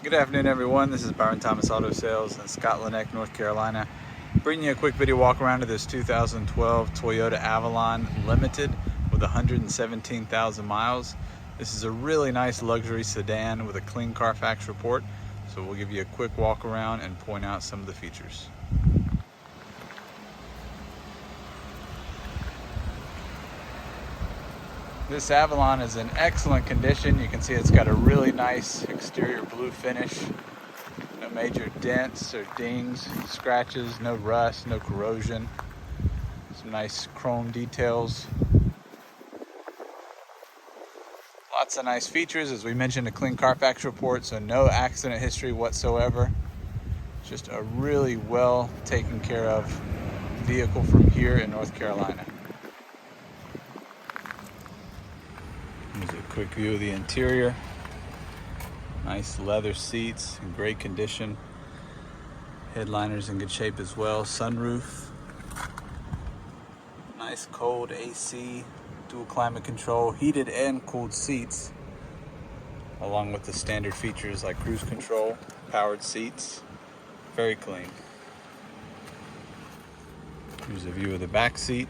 Good afternoon, everyone. This is Byron Thomas Auto Sales in Scotland Neck, North Carolina. Bringing you a quick video walk around of this 2012 Toyota Avalon Limited with 117,000 miles. This is a really nice luxury sedan with a clean CARFAX report. So we'll give you a quick walk around and point out some of the features. This Avalon is in excellent condition. You can see it's got a really nice exterior blue finish. No major dents or dings, scratches, no rust, no corrosion. Some nice chrome details. Lots of nice features. As we mentioned, a clean CARFAX report, so no accident history whatsoever. Just a really well taken care of vehicle from here in North Carolina. Here's a quick view of the interior. Nice leather seats in great condition. Headliner's in good shape as well. Sunroof. Nice cold AC, dual climate control, heated and cooled seats, along with the standard features like cruise control, powered seats. Very clean. Here's a view of the back seat.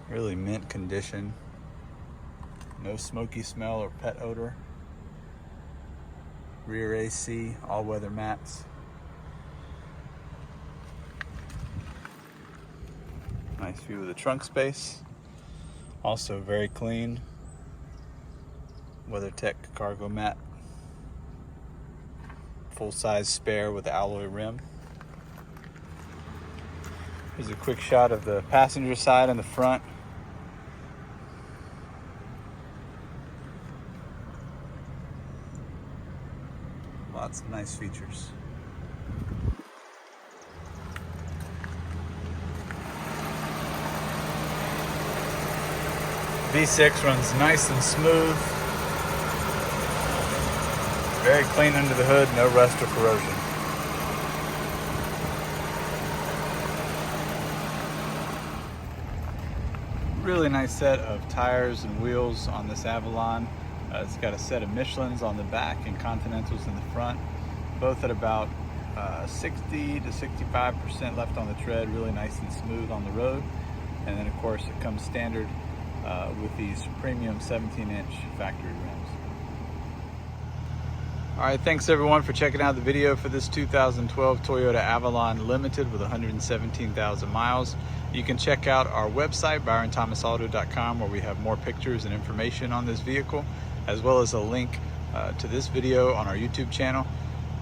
Really mint condition. No smoky smell or pet odor. Rear AC, all weather mats. Nice view of the trunk space. Also very clean. WeatherTech cargo mat. Full size spare with alloy rim. Here's a quick shot of the passenger side and the front. Lots of nice features. V6 runs nice and smooth. Very clean under the hood, no rust or corrosion. Really nice set of tires and wheels on this Avalon. It's got a set of Michelins on the back and Continentals in the front, both at about 60 to 65% left on the tread, really nice and smooth on the road. And then of course it comes standard with these premium 17-inch factory rims. All right, thanks everyone for checking out the video for this 2012 Toyota Avalon Limited with 117,000 miles. You can check out our website, byronthomasauto.com, where we have more pictures and information on this vehicle, as well as a link to this video on our YouTube channel.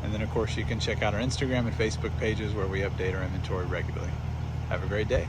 And then of course you can check out our Instagram and Facebook pages where we update our inventory regularly. Have a great day.